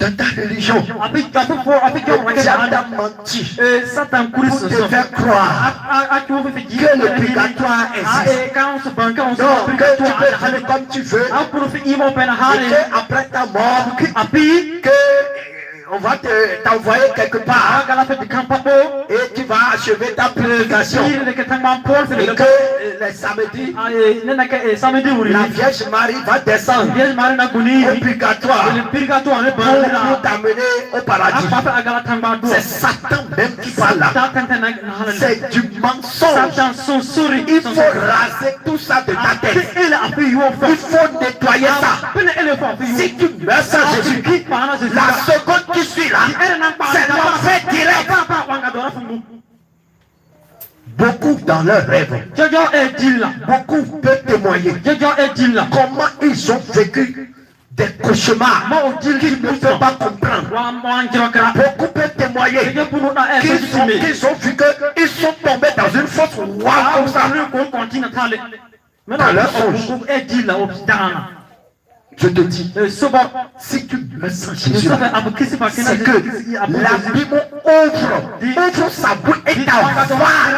dans ta religion, tu as menti pour te faire croire que le purgatoire existe. Donc, que tu peux faire comme tu veux, et qu'après ta mort, on va t'envoyer quelque part et tu vas achever ta purification. Et que les samedis, la Vierge Marie va descendre au purgatoire pour t'amener au paradis. C'est Satan même qui parle là. C'est du mensonge. Il faut raser tout ça de ta tête. Il faut nettoyer ça. Si tu meurs sans Jésus-Christ, la seconde qui suit là, c'est l'enfer direct. Beaucoup dans leurs rêves, beaucoup peuvent témoigner comment ils ont vécu des cauchemars qu'ils ne peuvent pas comprendre. Beaucoup peuvent témoigner qu'ils ont vu qu'ils sont tombés dans une fosse noire comme ça. Dans leur songe. Je te dis, si tu me sens Jésus, c'est que l'abîme ouvre sa bouche et t'avale.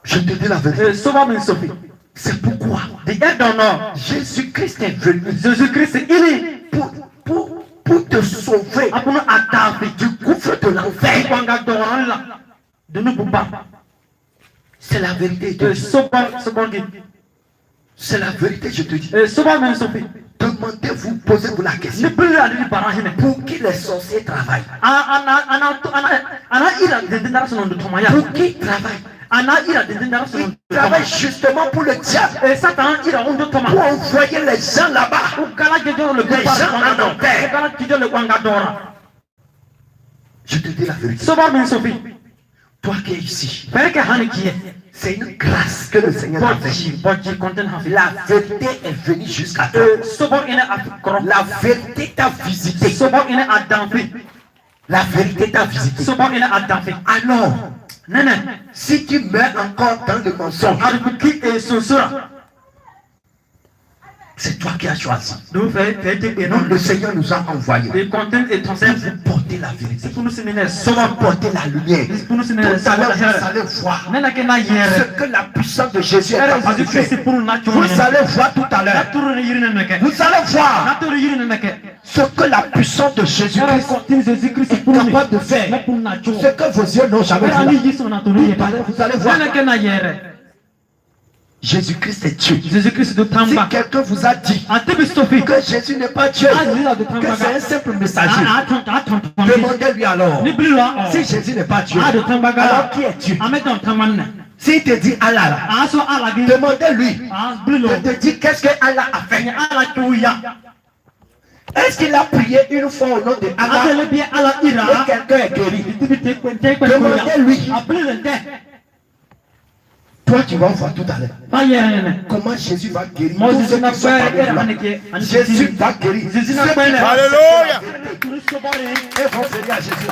Je te dis la vérité. C'est pourquoi Jésus-Christ est venu pour te sauver du gouffre de l'enfer. C'est la vérité. C'est la vérité, je te dis. Demandez-vous, posez-vous la question. Pour qui les sorciers travaillent? Pour qui ils travaillent? Ils travaillent justement pour le diable. Pour envoyer les gens là-bas. Les gens en enfer. Je te dis la vérité. Toi qui es ici, c'est une grâce que le Seigneur t'a fait. La vérité est venue jusqu'à toi. La vérité t'a visité. La vérité t'a visité. Alors, si tu meurs encore dans le mensonge, c'est toi qui as choisi. Non, le Seigneur nous a envoyés pour vous porter la vérité, pour porter la lumière. Tout à l'heure, vous allez voir ce que la puissance de Jésus est capable de faire. Vous allez voir tout à l'heure. Vous allez voir ce que la puissance de Jésus est capable de faire. Ce que vos yeux n'ont jamais vu. Vous allez voir. Jésus-Christ est Dieu. Si quelqu'un vous a dit que Jésus n'est pas Dieu, que c'est un simple messager, demandez-lui alors. Si Jésus n'est pas Dieu, alors qui est Dieu? S'il te dit Allah, demandez-lui de te dire qu'est-ce que Allah a fait. Est-ce qu'il a prié une fois au nom de Allah et quelqu'un est guéri? Demandez-lui. Toi, tu vas voir tout à l'heure comment Jésus va guérir tous ceux qui sont parmi nous. Jésus va guérir. Alléluia. Et vont venir à Jésus.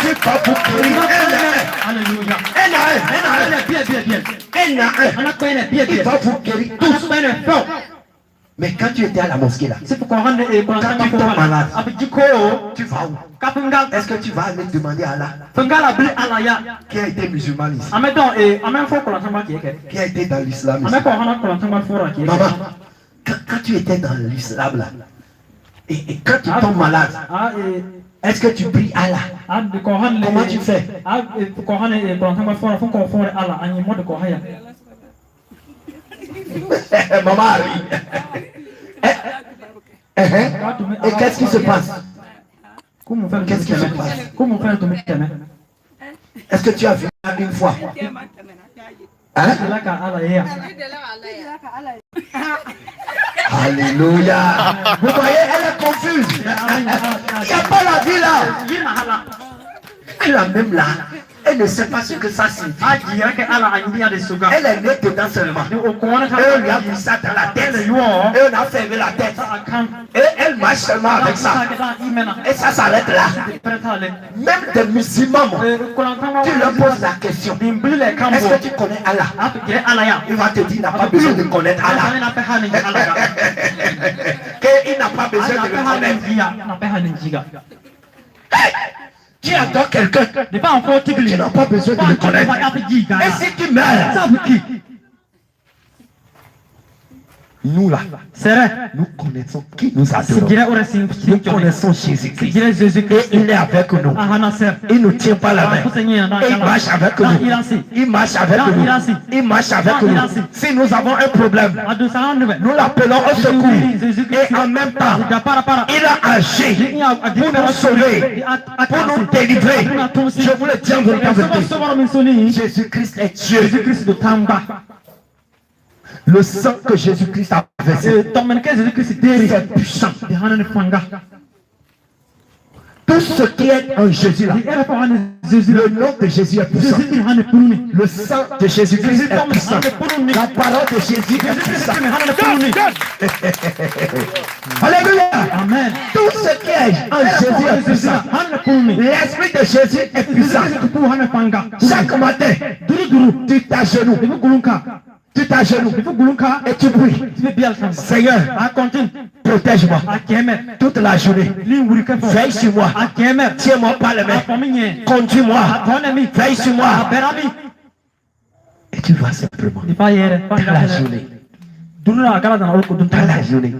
Jésus va vous guérir. Alléluia. Il va vous guérir tous. Mais quand tu étais à la mosquée là, quand tu tombes malade, tu vas où? Est-ce que tu vas aller demander à Allah qui a été musulman ici? Qui a été dans l'islam ici? Maman, quand tu étais dans l'islam là, et quand tu tombes malade, est-ce que tu pries Allah? Comment tu fais? Maman arrive. Et qu'est-ce qui se passe? Qu'est-ce qui se passe? Est-ce que tu as vu une fois? Hein? Alléluia. Vous voyez, elle est confuse. Il n'y a pas la vie là. Elle a même là. Elle ne sait pas ce que ça signifie. Elle est née dedans seulement. Et on lui a mis ça dans la tête. Et on a fermé la tête. Et elle marche seulement avec ça. Et ça s'arrête là. Même des musulmans, tu leur poses la question. Est-ce que tu connais Allah? Il va te dire, il n'a pas besoin de connaître Allah. connaître. Tu adores quelqu'un, tu n'as pas besoin de le connaître. Et si tu meurs, nous là, nous connaissons qui nous adore. Nous connaissons Jésus-Christ. Et il est avec nous. Il ne nous tient pas la main. Il marche avec nous. Il marche avec nous. Il marche avec nous. Si nous avons un problème, nous l'appelons au secours. Et en même temps, il a agi pour nous sauver, pour nous délivrer. Je vous le dis en vérité. Jésus-Christ est Dieu. Le sang que Jésus-Christ a versé, c'est puissant. Tout ce qui est en Jésus là, le nom de Jésus est puissant. Le sang de Jésus-Christ est puissant. La parole de Jésus est puissante. Alléluia. Amen. Tout ce qui est en Jésus est puissant. L'esprit de Jésus est puissant. Chaque matin, tu t'agenouilles. Tu t'agenouilles et tu pries. Seigneur, protège-moi toute la journée. Veille sur moi. Tiens-moi par la main. Conduis-moi. Veille sur moi. Et tu vas simplement dans la journée. Dans la journée.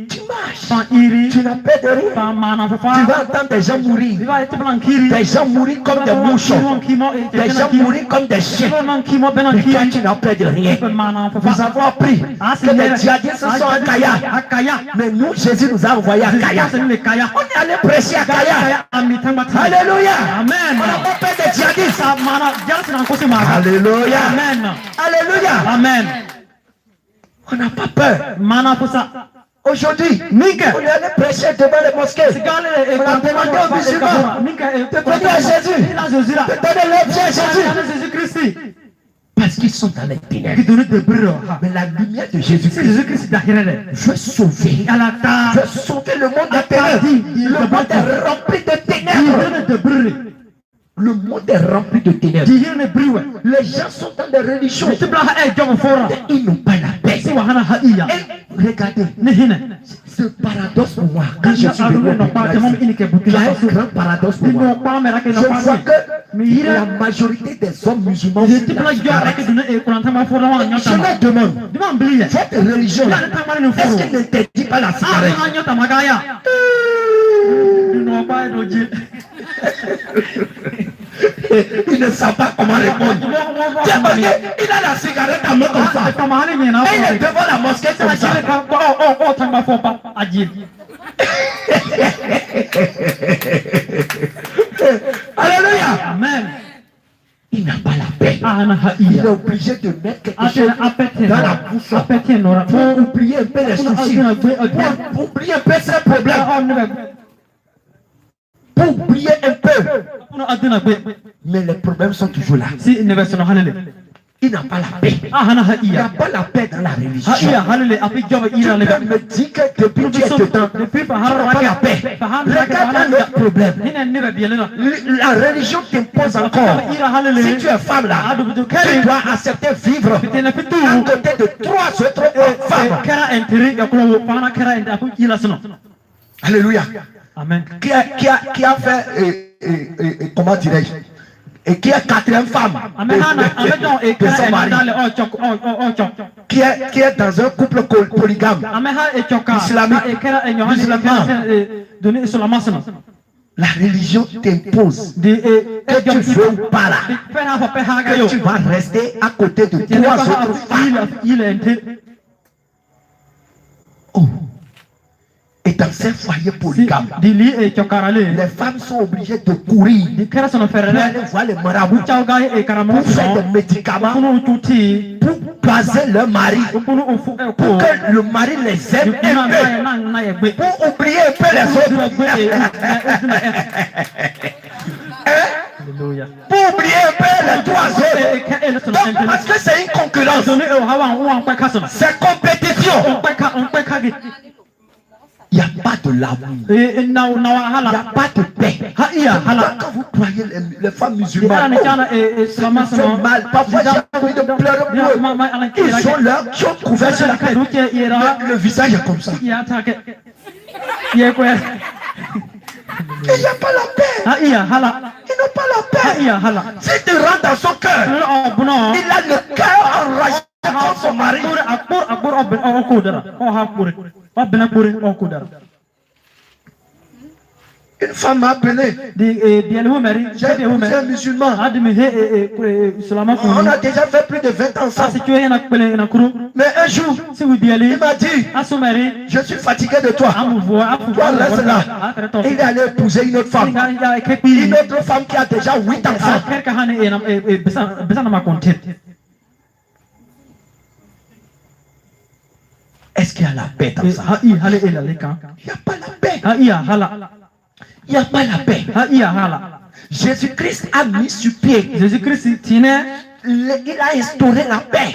Tu marches. Tu n'as pas de rien. Tu vas entendre des gens mourir. Des gens mourir comme des mouchons. Des gens mourir comme des chiens. Mais toi, tu n'as pas de rien. Vous avez appris que les djihadistes sont à Kaya. Mais nous, Jésus nous a envoyé à Kaya. On est allé prêcher à Kaya. Alléluia. Amen. On n'a pas peur des djihadistes. Alléluia. Alléluia. Amen. On n'a pas peur. Aujourd'hui, on est allé prêcher devant les mosquées. On a demandé aux musulmans de venir à Jésus, de donner leur vie à Jésus. Parce qu'ils sont dans les ténèbres. Mais la lumière de Jésus-Christ veut sauver. Veut sauver le monde des ténèbres. Le monde est rempli de ténèbres. Le monde est rempli de ténèbres. Les gens sont dans des religions. Ils n'ont pas la paix. Et regardez, ce paradoxe pour moi, quand je suis venu, il y a un grand paradoxe pour moi. Je vois que la majorité des hommes musulmans, je leur demande, votre religion, est-ce qu'elle n'interdit pas la cigarette? Il ne sait pas comment répondre. Il a la cigarette à main comme ça. Et il est devant la mosquée comme ça. Alléluia. Amen. Il n'a pas la paix. Il est obligé de mettre quelque chose dans la bouche pour oublier un peu les soucis, pour oublier un peu ses problèmes, pour oublier un peu. Mais les problèmes sont toujours là. Il n'a pas la paix. Il n'a pas la paix dans la religion. Tu peux me dire que depuis tu es dedans, tu n'as pas la paix. Regarde un autre problème. La religion t'impose encore. Si tu es femme là, tu dois accepter vivre à côté de 3 autres femmes. Alléluia. Amen. Qui a fait, comment dirais-je, et qui est 4e femme de son mari, qui est dans un couple polygame, islamique. La religion t'impose que tu veux ou pas là, que tu vas rester à côté de 3 autres femmes. Oh. Et dans ces foyers polygames, les femmes sont obligées de courir pour aller voir les marabouts, pour faire des médicaments, pour baser leur mari, pour que le mari les aime un peu, pour oublier un peu les autres. Pour oublier un peu les 3 autres. Donc, parce que c'est une concurrence, c'est compétition. Il n'y a pas de l'amour. Il n'y a pas de paix. Quand vous croyez les femmes musulmanes, ils font mal. Parfois, j'ai envie de pleurer pour eux. Ils ont leur chose couvert sur la tête. Le visage est comme ça. Il n'y a pas la paix. Ils n'ont pas la paix. Si tu rentres dans son cœur, il a le cœur enragé contre son mari. Une femme m'a appelé. J'ai un musulman. On a déjà fait plus de 20 ans ensemble. Mais un jour, il m'a dit, je suis fatigué de toi. Toi, reste là. Et il est allé épouser une autre femme. Une autre femme qui a déjà 8 enfants. Est-ce qu'il y a la paix dans ça? Il n'y a pas la paix. Il n'y a pas la paix. Jésus-Christ a mis sur pied. Il a instauré la paix.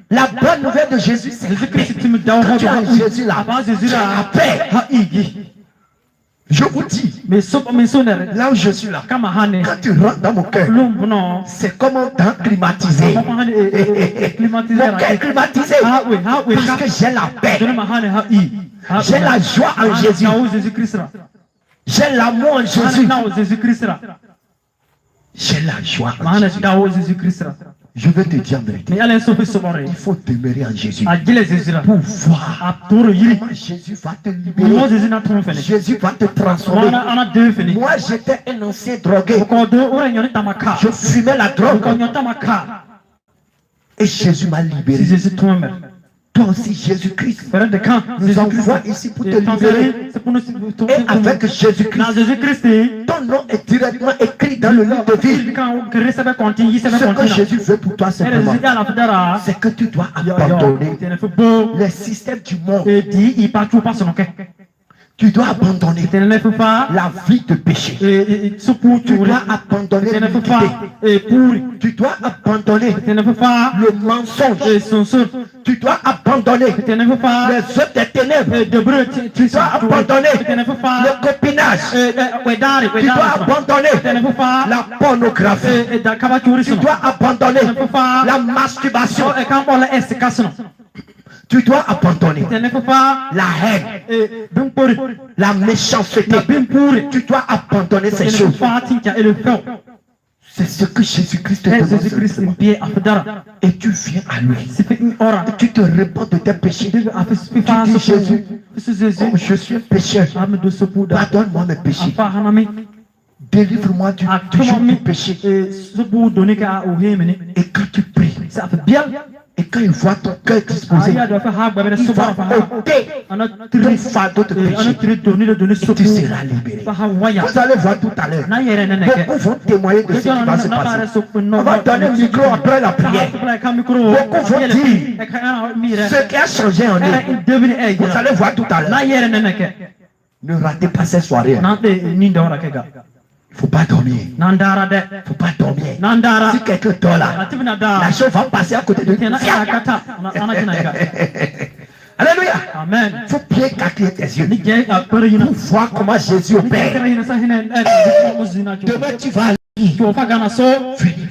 La bonne nouvelle de Jésus, c'est la paix. Quand tu as Jésus là, tu as la paix. Je vous dis, là où je suis là, quand tu rentres dans mon cœur, c'est comme un temps climatisé. Mon cœur est climatisé. Parce que j'ai la paix. J'ai la joie en Jésus. J'ai l'amour en Jésus. J'ai la joie en Jésus. Je vais te dire en vérité. Il faut demeurer en Jésus pour voir comment Jésus va te libérer. Jésus va te transformer. Moi, j'étais un ancien drogué. Je fumais la drogue. Et Jésus m'a libéré. Toi aussi, Jésus-Christ nous envoie ici pour te libérer. Et avec Jésus-Christ, ton nom est directement écrit dans le livre de vie. Ce que Jésus veut pour toi, c'est que tu dois abandonner les systèmes du monde. Tu dois abandonner la vie de péché. Tu dois abandonner l'iniquité. Tu dois abandonner le mensonge. Tu dois abandonner les œuvres des ténèbres. Tu dois abandonner le copinage. Tu dois abandonner la pornographie. Tu dois abandonner la masturbation. Tu dois abandonner la haine, la méchanceté. Tu dois abandonner ces choses. C'est ce que Jésus-Christ te demande. Et tu viens à lui. Et tu te répands de tes péchés. Tu dis Jésus, oh, je suis un pécheur. Pardonne-moi mes péchés. Délivre-moi du joug du péché. Et quand tu pries, et quand il voit ton cœur disposé, il va ôter ton fardeau de péché. Et tu seras libéré. Vous allez voir tout à l'heure. Beaucoup vont témoigner de ce qui va se passer. On va donner le micro après la prière. Beaucoup vont dire ce qui a changé en eux. Vous allez voir tout à l'heure. Ne ratez pas cette soirée. Il ne faut pas dormir. Il ne faut pas dormir. Si quelqu'un dort là, la chose va passer à côté de lui. Alléluia. Amen. Il faut bien calculer tes yeux pour voir comment Jésus opère. Demain tu vas aller. Venez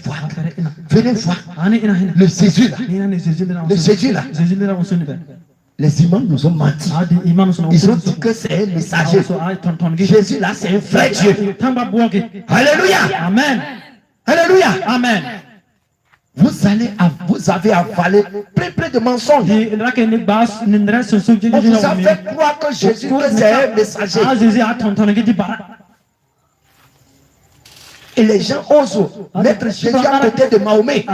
voir. Venez voir. Le Jésus là. Le Jésus là. Les imams nous ont menti. Ils ont dit que c'est un messager. Jésus là, c'est un vrai Dieu. Alléluia. Amen. Alléluia. Amen. Vous avez avalé plein de mensonges. On vous a fait croire que Jésus c'est un messager. Et les gens osent mettre Jésus à côté de Mahomet.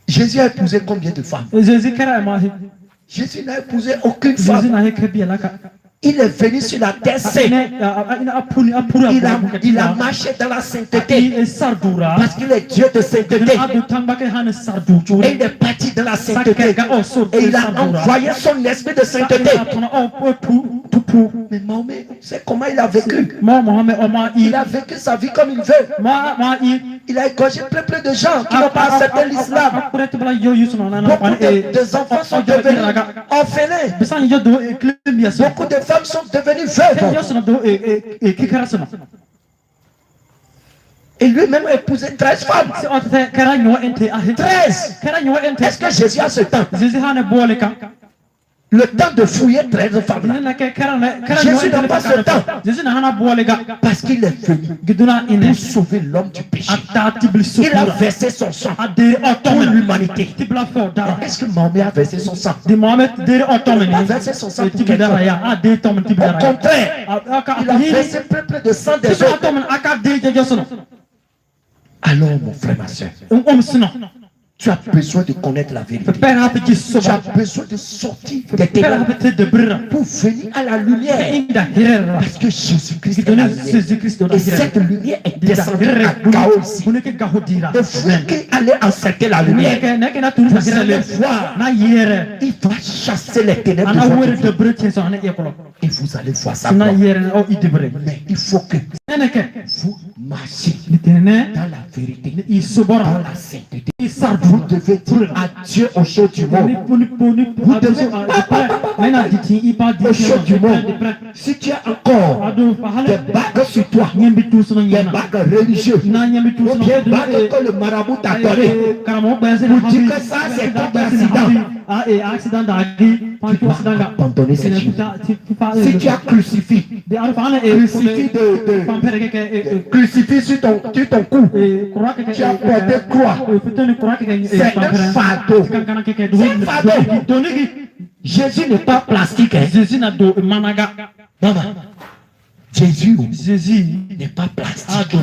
Jésus a épousé combien de femmes? Jésus n'a épousé aucune femme. Il est venu sur la terre sainte. Il a marché dans la sainteté. Parce qu'il est Dieu de sainteté. Et il est parti dans la sainteté. Et il a envoyé son esprit de sainteté. Mais Mahomet, c'est comment il a vécu. Il a vécu sa vie comme il veut. Il a égorgé plein de gens qui n'ont pas accepté l'islam. Beaucoup des enfants sont devenus orphelins. Beaucoup de femmes sont devenues veuves. Et lui-même a épousé 13 femmes. 13. Est-ce que Jésus a ce temps? Le temps de fouiller 13 femmes. Jésus n'a pas ce temps. Parce qu'il est venu pour sauver l'homme du péché. Il a versé son sang pour l'humanité. Est-ce que Mahomet a versé son sang? Il a versé son sang pour quelqu'un. Au contraire, il a versé plein de sang des autres. Alors, mon frère, ma soeur, tu as besoin de connaître la vérité. Tu as besoin de sortir des ténèbres pour venir à la lumière. Parce que Jésus-Christ est la lumière. Et cette lumière est descendue à Gao ici. Et vous qui allez encercler la lumière, vous allez voir, il va chasser les ténèbres de votre vie. Et vous allez voir ça. Mais il faut que vous marchiez dans la vérité, dans la sainteté. Vous devez dire adieu au show du monde. Vous devez au show du monde. Si tu as encore des bagues sur toi, des bagues religieuses, ou bien bagues que le marabout t'a donné, vous dites que ça c'est ton accident, tu dois abandonner cette chose. Si tu as crucifié sur ton cou, tu as porté croix, c'est un fardeau. C'est un fardeau. Jésus n'est pas plastique. Maman, Jésus n'est pas plastique.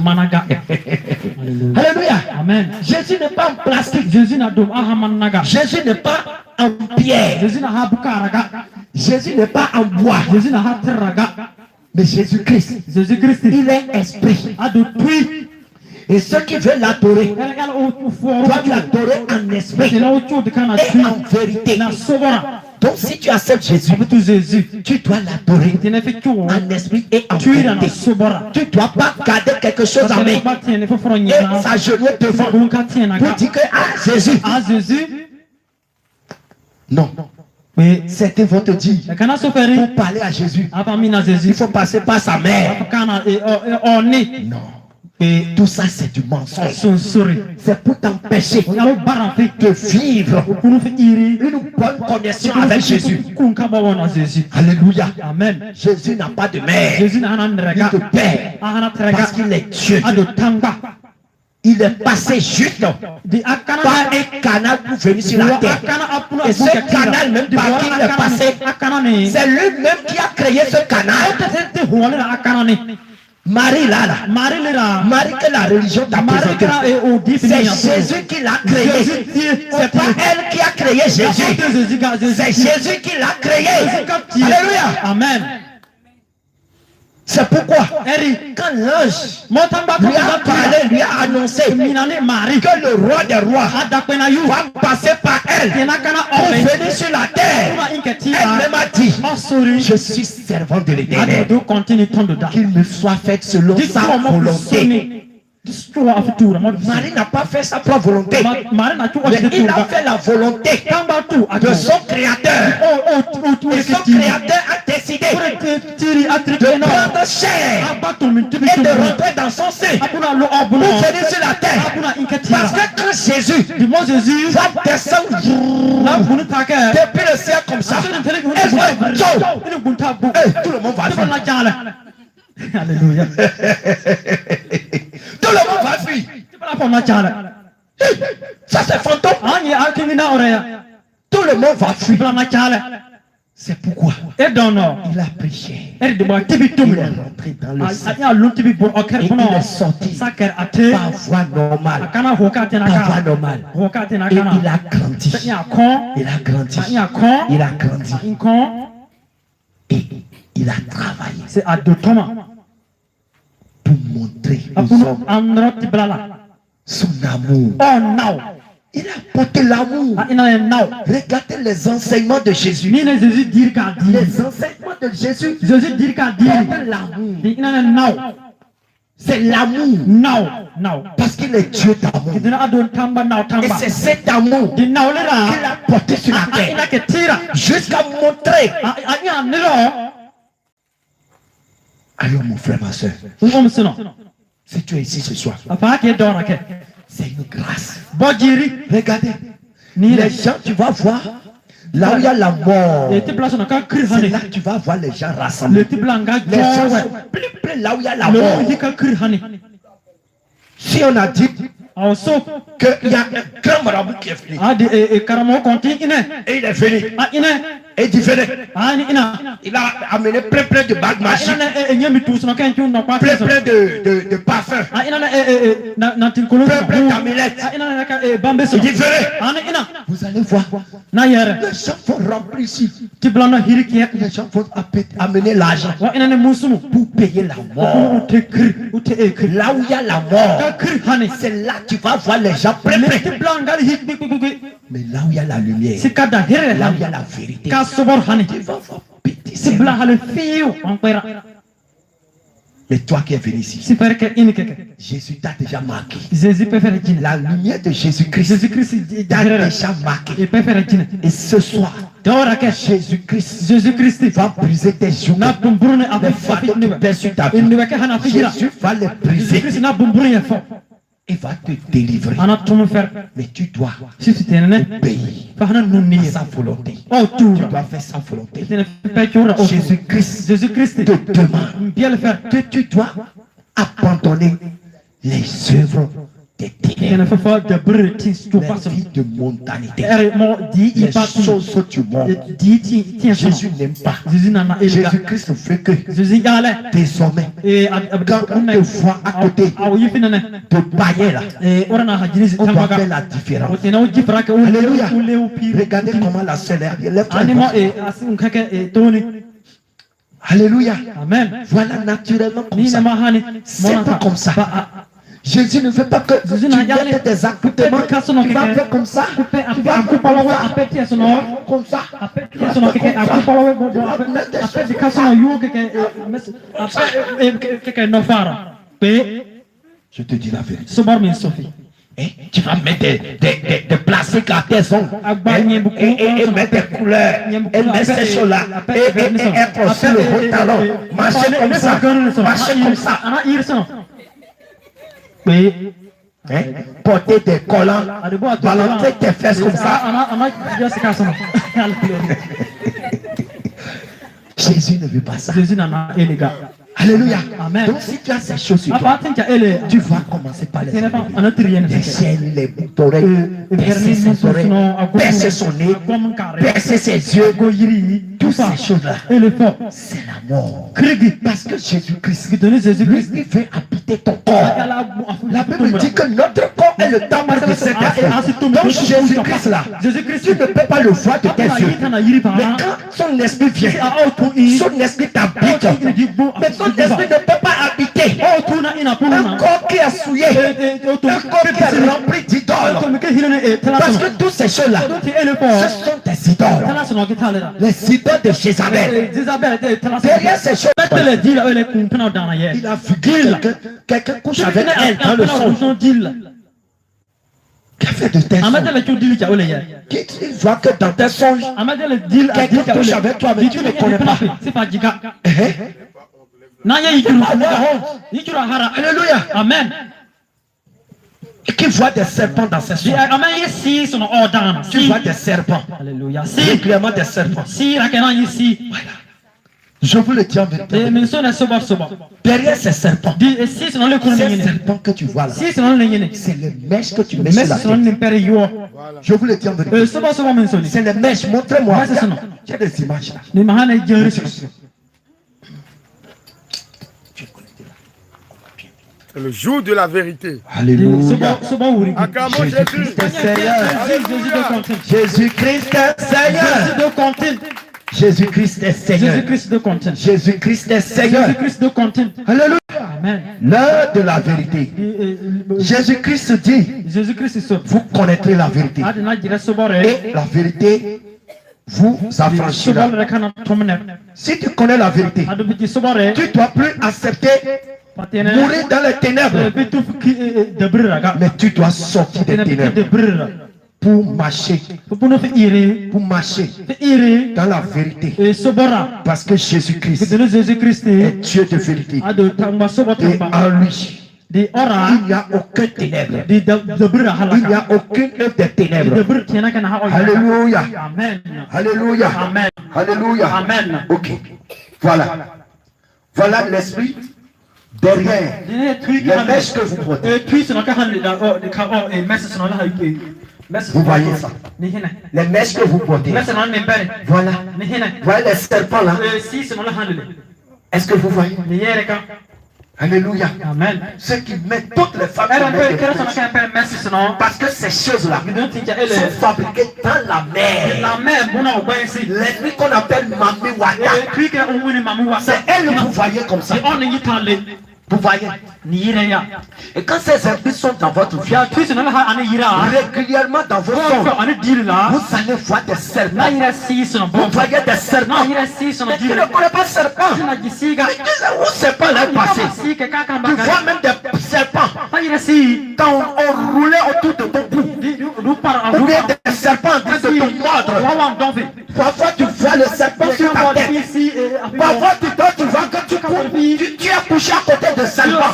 Alléluia. Amen. Jésus n'est pas en plastique. Jésus n'est pas en pierre. Jésus n'est pas en bois. Mais Jésus-Christ, il est esprit. Et ceux qui veulent l'adorer doivent l'adorer en esprit et en vérité. Donc si tu acceptes Jésus, tu dois l'adorer en esprit et en vérité. Tu ne dois pas garder quelque chose en main et s'agenouiller devant pour dire que Jésus. Non. Mais certains vont te dire, pour parler à Jésus, il faut passer par sa mère. Non. Et tout ça c'est du mensonge. C'est pour t'empêcher de vivre une bonne connexion avec Jésus. Alléluia. Amen. Jésus n'a pas de mère ni de père parce qu'il est Dieu. Il est passé juste par un canal pour venir sur la terre. Et ce canal même par qui il est passé, c'est lui-même qui a créé ce canal. Marie Marie que la religion t'a présenté, c'est Jésus qui l'a créé. C'est pas elle qui a créé Jésus. C'est Jésus qui l'a créé. Alléluia. Amen. C'est pourquoi quand l'ange lui a parlé, lui a annoncé que le roi des rois va passer par elle pour venir sur la terre, elle-même a dit, je suis servant de l'Éternel, qu'il me soit fait selon sa volonté. Marie n'a pas fait sa propre volonté, mais il a fait la volonté de son créateur. Et son créateur a décidé de prendre chair et de rentrer dans son sein pour venir sur la terre. Parce que quand Jésus va descendre depuis le ciel comme ça, tout le monde va fuir. Alléluia. Tout le monde va fuir. Ça c'est fantôme. Tout le monde va fuir. C'est pourquoi il a prié. Il est rentré dans le ciel. Et il est sorti par voie normale. Et il a grandi. Il a grandi. Il a grandi. Et il a travaillé pour montrer aux hommes son amour. Il a porté l'amour. Regardez les enseignements de Jésus. Les enseignements de Jésus portent l'amour. C'est l'amour. Non. Parce qu'il est Dieu d'amour. Et c'est cet amour qu'il a porté sur la terre. Jusqu'à montrer. Alors mon frère, ma soeur, si tu es ici ce soir, c'est une grâce. Regardez, les gens, tu vas voir, là où il y a la mort, c'est là que tu vas voir les gens rassemblés. Les gens sont plus là où il y a la mort. Si on a dit qu'il y a un grand marabout qui est venu, et il est venu, et il dit venez, il a amené plein de bagues magiques, plein de parfums, plein d'amulettes. Il dit venez, vous allez voir, les gens vont remplir ici, les gens vont amener l'argent pour payer la mort. Là où il y a la mort, c'est là que tu vas voir les gens plein. Mais là où il y a la lumière, là où il y a la vérité, tu vas voir petit. Mais toi qui es venu ici, Jésus t'a déjà marqué. La lumière de Jésus-Christ t'a déjà marqué. Et ce soir, Jésus-Christ va briser tes joues. Les fardeaux qui pèsent sur ta vie, Jésus va les briser. Il va te délivrer. Mais tu dois obéir à sa volonté. Tu dois faire sa volonté. Jésus-Christ te demande que tu dois abandonner les œuvres des ténèbres, les vies de mondanité, les choses que tu montes. Jésus n'aime pas. Jésus-Christ veut que désormais, quand on te voit à côté de païens là, on doit faire la différence. Alléluia. Regardez comment la sœur est. Lève-toi. Alléluia. Amen. Voilà naturellement comme ça. C'est pas comme ça. Jésus ne veut pas que tu mettes des accoutrements. Tu vas faire comme ça. Tu vas faire comme ça. Je te dis la vérité. Tu vas mettre des plastiques à tes ongles et mettre des couleurs et mettre ces choses-là et être sur le haut talon, marcher comme ça, porter des collants, balancer tes fesses comme ça. Jésus ne veut pas ça. Alléluia. Amen. Donc si tu as ces choses sur toi, tu vas commencer par les chaînes, les oreilles, percer ses oreilles, percer son nez, percer ses yeux, toutes ces choses-là. C'est la mort. Parce que Jésus-Christ, lui veut habiter ton corps. La Bible dit que notre corps est le temple de cet esprit. Donc Jésus-Christ là, tu ne peux pas le voir de tes yeux. Mais quand son esprit vient, son esprit t'habite. Mais ton esprit ne peut pas habiter un corps qui est souillé, un corps qui est rempli d'idoles. Parce que toutes ces choses-là, ce sont des idoles. Les idoles de Jézabel. Derrière ces choses, il a vu quelqu'un couche avec elle dans le songe. Qui a fait de tes songes? Qui voit que dans tes songes, quelqu'un couche avec toi, mais tu ne connais pas. Alléluia. Amen. Qui voit des serpents dans ses songes. Tu vois des serpents. Alléluia. Régulièrement des serpents. Voilà. Je vous le dis en vérité. Derrière ces serpents, ces serpents que tu vois là, c'est les mèches que tu mets sur la tête. Je vous le dis en vérité. C'est les mèches. Montrez-moi. J'ai des images là. C'est le jour de la vérité. Alléluia. Acclamons Jésus. Jésus-Christ est Seigneur. Jésus-Christ est Seigneur. Jésus-Christ est Seigneur. Alléluia. L'heure de la vérité. Jésus-Christ dit, vous connaîtrez la vérité. Et la vérité vous affranchira. Si tu connais la vérité, tu ne dois plus accepter mourir dans les ténèbres. Mais tu dois sortir des ténèbres pour marcher dans la vérité. Parce que Jésus-Christ est Dieu de vérité. Et en lui, il n'y a aucun ténèbre. Il n'y a aucune œuvre des ténèbres. Alléluia. Alléluia. Alléluia. Ok. Voilà. Voilà l'esprit derrière les mèches que vous portez. Vous voyez ça? Les mèches que vous portez. Voilà. Voilà les serpents là. Est-ce que vous voyez? Alléluia. Amen. Ceux qui mettent toutes les femmes parce que ces choses-là sont fabriquées dans la mer. L'ennemi qu'on appelle Mami Wata, c'est elle que vous voyez comme ça. Vous voyez? Et quand ces esprits sont dans votre vie, régulièrement dans vos songes, vous allez voir des serpents. Vous voyez des serpents. Mais tu ne connais pas serpent. Mais tu sais où serpent est passé. Tu vois même des serpents. Quand on roulait autour de ton cou, ou bien des serpents en train de te mordre. Parfois tu vois le serpent sur ta tête. Parfois tu vois que tu es couché à côté de serpent.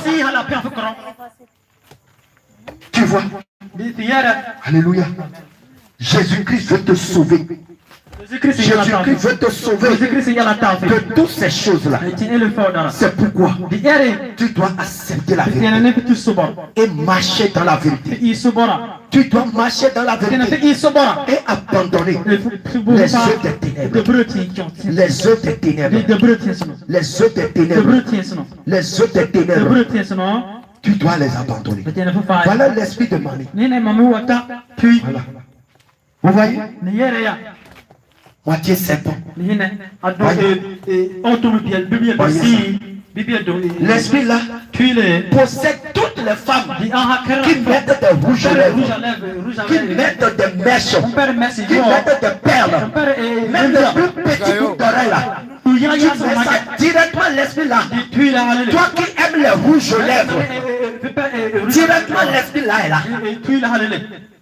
Tu vois? Alléluia. Jésus-Christ veut te sauver. Jésus-Christ veut te sauver de toutes ces choses-là. C'est pourquoi tu dois accepter la vérité et marcher dans la vérité. Tu dois marcher dans la vérité et abandonner les œuvres des ténèbres. Les œuvres des ténèbres. Les œuvres des ténèbres. Les œuvres des ténèbres. Tu dois les abandonner. Voilà l'esprit de Mami. Voilà. Vous voyez? Moitié serpent. L'esprit là possède toutes les femmes qui mettent des rouges à lèvres, qui mettent des mèches, qui mettent des perles, même les plus petits bouts d'oreilles là. Tu mets ça directement l'esprit là. Toi qui aimes les rouges aux lèvres, directement l'esprit là est là.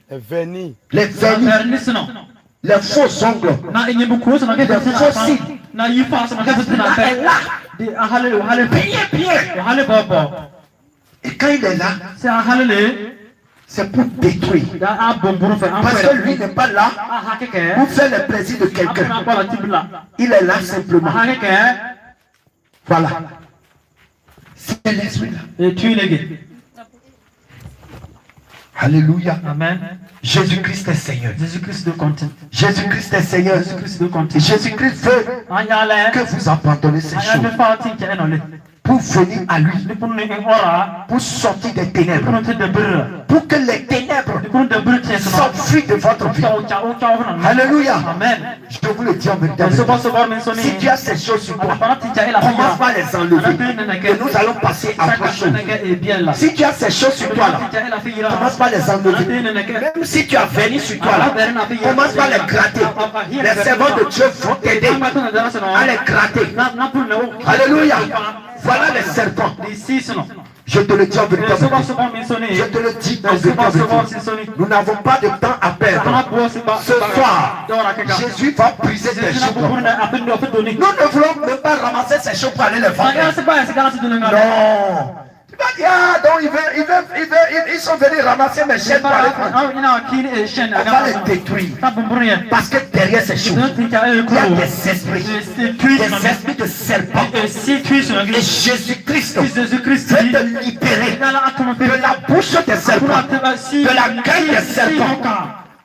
Les vernis. Les vernis. Les faux ongles, les faux cils, est là, bien. Et quand il est là, c'est pour détruire. Parce que lui n'est pas là pour faire le plaisir de quelqu'un. Il est là simplement. Voilà. C'est l'esprit là. Alléluia. Amen. Jésus-Christ est Seigneur. Jésus-Christ de compte. Jésus-Christ est Seigneur. Jésus-Christ de compte. Jésus-Christ veut que vous abandonnez ces choses pour venir à lui, pour sortir des ténèbres, pour que les ténèbres s'enfuient de votre vie. Alléluia. Amen. Je vous le dis en vérité. Si tu as ces choses sur toi, commence par les enlever. Et nous allons passer à autre chose. Si tu as ces choses sur toi là, commence par les enlever. Même si tu as vernis sur toi là, commence par les gratter. Les servants de Dieu vont t'aider à les gratter. Alléluia. Voilà les serpents. Je te le dis en vérité. Je te le dis en vérité. Nous n'avons pas de temps à perdre. Ce soir, Jésus va briser tes choses. Nous ne voulons même pas ramasser ces choses pour aller les vendre. Non. Tu vas dire, ah, donc ils sont venus ramasser mes chaînes pour aller vendre. On va les détruire. Parce que derrière ces choses, il y a des esprits de serpents. Et Jésus-Christ veut te libérer de la bouche des serpents, de la gueule des serpents.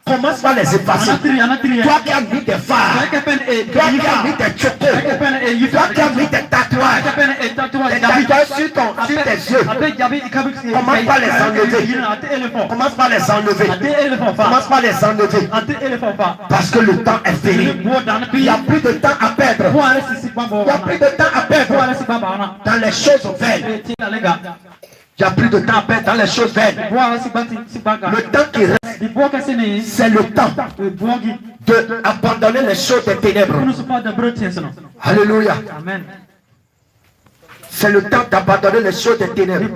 Commence par les effacer. Toi qui as mis des phares, toi qui as mis des chocos, toi qui as mis des tatouages, des tatouages sur tes yeux, commence par les enlever. Commence par les enlever. Commence par les enlever. Parce que le temps est fini. Il n'y a plus de temps à perdre. Il n'y a plus de temps à perdre dans les choses vaines. Il n'y a plus de temps à perdre dans les choses vaines. Le temps qui reste, c'est le temps d'abandonner les choses des ténèbres. Alléluia. C'est le temps d'abandonner les choses des ténèbres.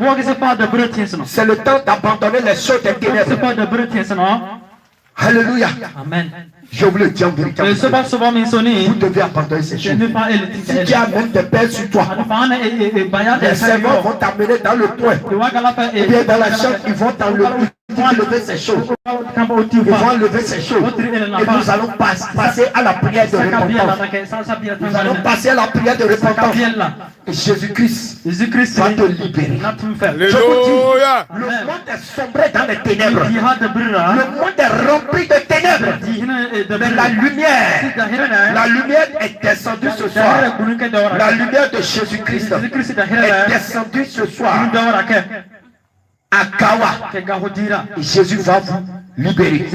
C'est le temps d'abandonner les choses des ténèbres. Alléluia. Amen. Je vous le dis en vérité. Vous devez abandonner ces choses. Si tu as même des pères sur toi, les servants vont t'amener dans le coin. Et bien dans la chambre, ils vont enlever ces choses. Ils vont enlever ces choses. Et nous allons passer à la prière de repentance. Nous allons passer à la prière de repentance. Et Jésus-Christ va te libérer. Je vous dis, le monde est sombré dans les ténèbres. Le monde est rempli de ténèbres. Mais la lumière est descendue ce soir. La lumière de Jésus-Christ est descendue ce soir à Kawa. Et Jésus va vous libérer.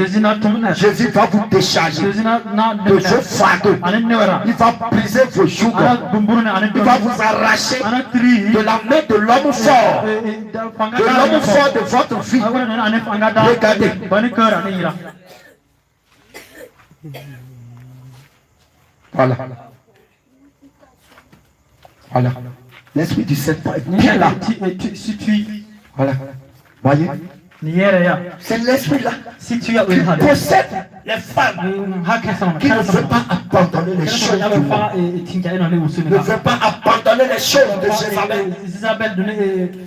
Jésus va vous décharger de vos fardeaux. Il va briser vos jougs. Il va vous arracher de la main de l'homme fort. De l'homme fort de votre vie. Regardez. Voilà. Voilà. L'esprit du Seigneur est bien là. Voilà. Voyez? C'est l'esprit là qui possède les femmes qui ne veulent pas abandonner les choses du monde. Ne veulent pas abandonner les choses de Jézabel.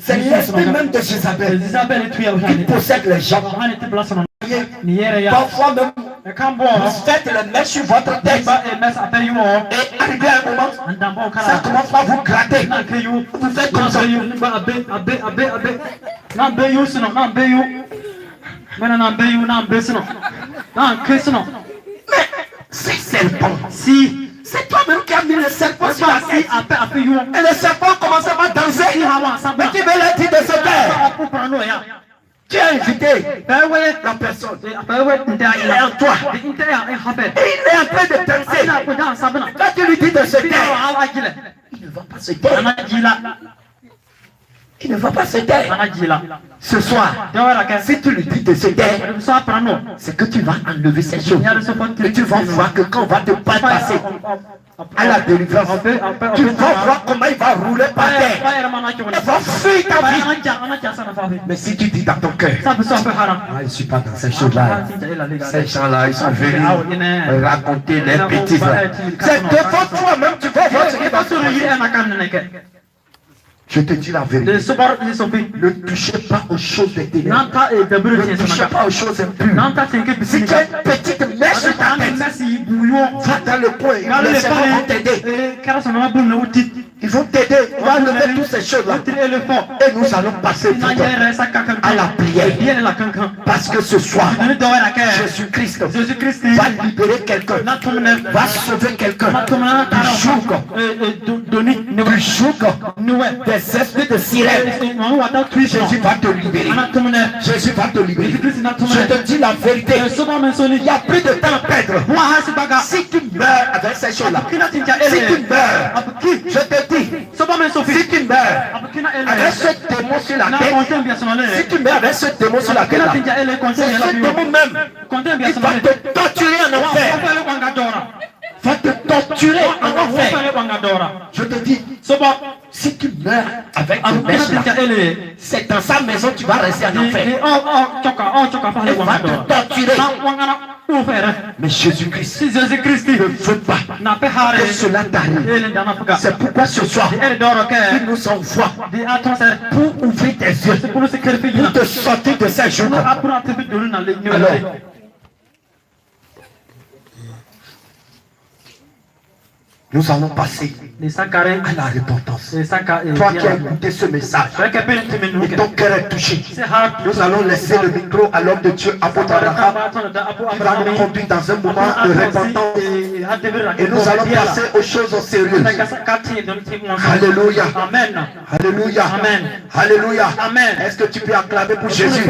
C'est l'esprit même de Jézabel qui possède les gens. Parfois même, vous faites le mèche sur votre tête. Et arrivé à un moment, ça commence par vous gratter. Vous faites comme ça. Mais ces serpents, si c'est toi-même qui as mis le serpent sur la tête, et le serpent commence à danser, mais qui veut leur dire de se taire? Tu as invité la personne. Il est en toi. Et il est en train de danser. Quand tu lui dis de se taire, il ne va pas se taire. Il ne va pas se taire. Ce soir, si tu lui dis de se taire, c'est que tu vas enlever ces choses. Et tu vas voir que quand on va te passer à la délivrance, tu vas voir comment il va rouler par terre. Il va fuir ta vie. Mais si tu dis dans ton cœur, je ne suis pas dans ces choses-là. Ces gens-là, ils sont venus raconter les bêtises. C'est devant toi-même, tu vas voir ce qui va se passer. Je te dis la vérité. Ne touchez pas aux choses des ténèbres. Ne touchez pas aux choses impures. Si tu as une petite mèche sur ta tête, va dans le coin. Les servants vont t'aider. Ils vont t'aider. On va lever toutes ces choses-là. Et nous allons passer à la prière. Parce que ce soir, Jésus-Christ va libérer quelqu'un. Va sauver quelqu'un. Du joug. Des esprits de sirène. Jésus va te libérer. Jésus va te libérer. Je te dis la vérité. Il n'y a plus de temps à perdre. Si tu meurs avec ces choses-là, si tu meurs, je te dis, si tu meurs avec ce démon sur la tête, si tu meurs avec ce démon sur la tête, c'est ce démon même qui va te torturer en enfer. Va te torturer en enfer. Je te dis, si tu meurs avec ton mèche là, c'est dans sa maison tu vas rester en enfer. Il va te torturer. Mais Jésus-Christ ne veut pas que cela t'arrive. C'est pourquoi ce soir, il nous envoie pour ouvrir tes yeux, pour te sortir de ces jours. Alors, nous allons passer à la repentance. Toi qui as écouté ce message et ton cœur est touché, nous allons laisser le micro à l'homme de Dieu, apôtre Abraham, qui va nous conduire dans un moment de repentance. Et nous allons passer aux choses sérieuses. Alléluia. Alléluia. Alléluia. Est-ce que tu peux acclamer pour Jésus?